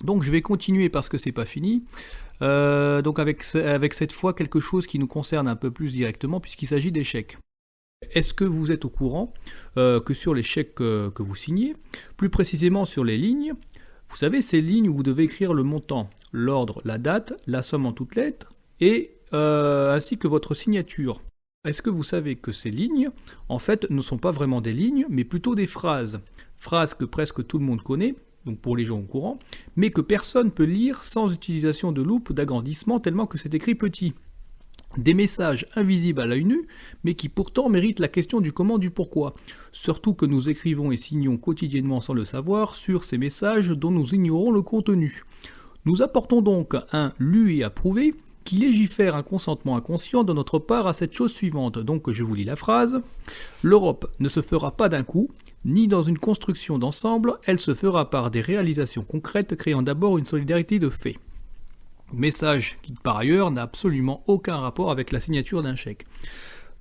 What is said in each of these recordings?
Donc je vais continuer parce que c'est pas fini. Donc avec cette fois quelque chose qui nous concerne un peu plus directement puisqu'il s'agit des chèques. Est-ce que vous êtes au courant que sur les chèques que vous signez, plus précisément sur les lignes, vous savez ces lignes où vous devez écrire le montant, l'ordre, la date, la somme en toutes lettres et ainsi que votre signature. Est-ce que vous savez que ces lignes, en fait, ne sont pas vraiment des lignes, mais plutôt des phrases. Phrases que presque tout le monde connaît, donc pour les gens au courant, mais que personne ne peut lire sans utilisation de loupe d'agrandissement tellement que c'est écrit petit. Des messages invisibles à l'œil nu, mais qui pourtant méritent la question du comment, du pourquoi. Surtout que nous écrivons et signons quotidiennement sans le savoir sur ces messages dont nous ignorons le contenu. Nous apportons donc un lu et approuvé qui légifère un consentement inconscient de notre part à cette chose suivante. Donc je vous lis la phrase. L'Europe ne se fera pas d'un coup, ni dans une construction d'ensemble, elle se fera par des réalisations concrètes créant d'abord une solidarité de fait. Message qui par ailleurs n'a absolument aucun rapport avec la signature d'un chèque.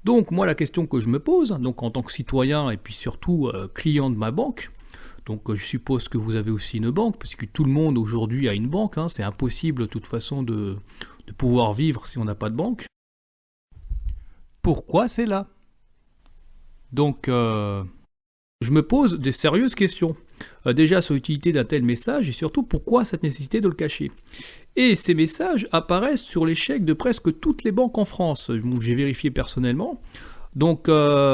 Donc moi la question que je me pose, donc en tant que citoyen et puis surtout client de ma banque, donc je suppose que vous avez aussi une banque, parce que tout le monde aujourd'hui a une banque, hein, c'est impossible de toute façon de pouvoir vivre si on n'a pas de banque. Pourquoi c'est là? Donc je me pose des sérieuses questions. Déjà sur l'utilité d'un tel message et surtout pourquoi cette nécessité de le cacher. Et ces messages apparaissent sur les chèques de presque toutes les banques en France. J'ai vérifié personnellement. Donc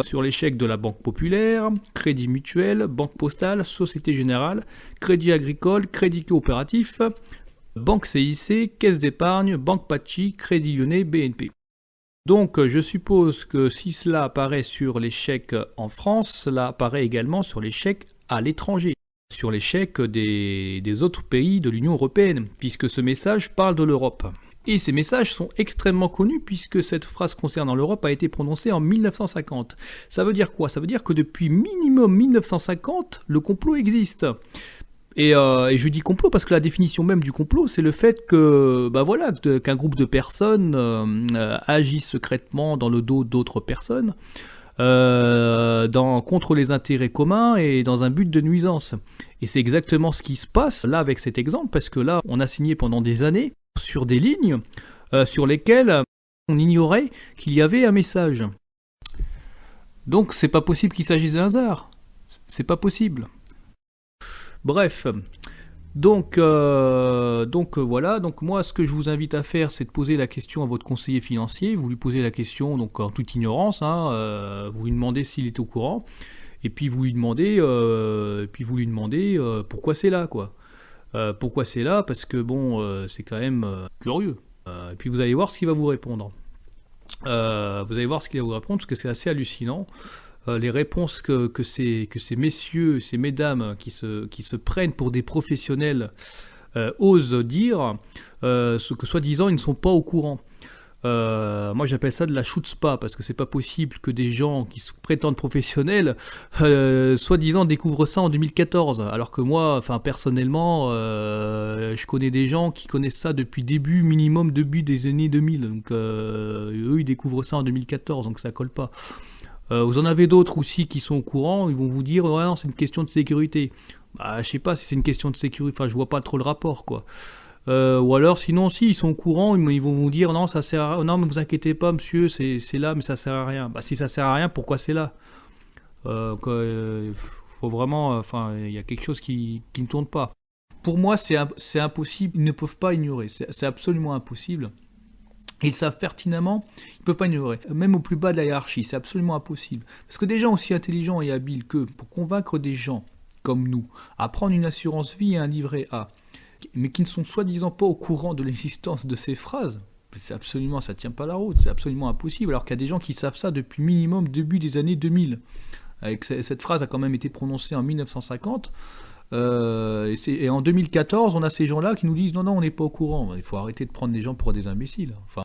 sur les chèques de la Banque Populaire, Crédit Mutuel, Banque Postale, Société Générale, Crédit Agricole, Crédit Coopératif, Banque CIC, Caisse d'Épargne, Banque Pachi, Crédit Lyonnais, BNP. Donc je suppose que si cela apparaît sur les chèques en France, cela apparaît également sur les chèques à l'étranger, sur les chèques des autres pays de l'Union européenne, puisque ce message parle de l'Europe. Et ces messages sont extrêmement connus puisque cette phrase concernant l'Europe a été prononcée en 1950. Ça veut dire quoi? Ça veut dire que depuis minimum 1950, le complot existe. Et je dis complot parce que la définition même du complot, c'est le fait que, qu'un groupe de personnes agissent secrètement dans le dos d'autres personnes, contre les intérêts communs et dans un but de nuisance. Et c'est exactement ce qui se passe là avec cet exemple, parce que là, on a signé pendant des années sur des lignes sur lesquelles on ignorait qu'il y avait un message. Donc c'est pas possible qu'il s'agisse d'un hasard. C'est pas possible. Bref, donc voilà, donc moi ce que je vous invite à faire c'est de poser la question à votre conseiller financier, vous lui posez la question donc en toute ignorance, vous lui demandez s'il est au courant, et puis vous lui demandez, pourquoi c'est là quoi. Pourquoi c'est là? Parce que bon, c'est quand même curieux. Et puis vous allez voir ce qu'il va vous répondre. Parce que c'est assez hallucinant. Les réponses que ces messieurs, ces mesdames qui se prennent pour des professionnels osent dire, ce que soi-disant ils ne sont pas au courant. Moi j'appelle ça de la chutzpah parce que c'est pas possible que des gens qui se prétendent professionnels soi-disant découvrent ça en 2014 alors que moi personnellement je connais des gens qui connaissent ça depuis début des années 2000 donc eux ils découvrent ça en 2014 donc ça colle pas. Vous en avez d'autres aussi qui sont au courant, ils vont vous dire ouais non c'est une question de sécurité. Je sais pas si c'est une question de sécurité, je vois pas trop le rapport quoi. Ou alors sinon si ils sont au courant ils vont vous dire non ça sert à... non mais vous inquiétez pas monsieur c'est là mais ça sert à rien. Si ça sert à rien pourquoi c'est là? Faut vraiment il y a quelque chose qui ne tourne pas. Pour moi c'est impossible, ils ne peuvent pas ignorer, c'est absolument impossible. Ils savent pertinemment, ils ne peuvent pas ignorer, même au plus bas de la hiérarchie, c'est absolument impossible. Parce que des gens aussi intelligents et habiles que pour convaincre des gens comme nous à prendre une assurance vie et un livret A, mais qui ne sont soi-disant pas au courant de l'existence de ces phrases, ça tient pas la route, c'est absolument impossible, alors qu'il y a des gens qui savent ça depuis minimum début des années 2000. Cette phrase a quand même été prononcée en 1950, et en 2014, on a ces gens-là qui nous disent non, on n'est pas au courant. Il faut arrêter de prendre les gens pour des imbéciles.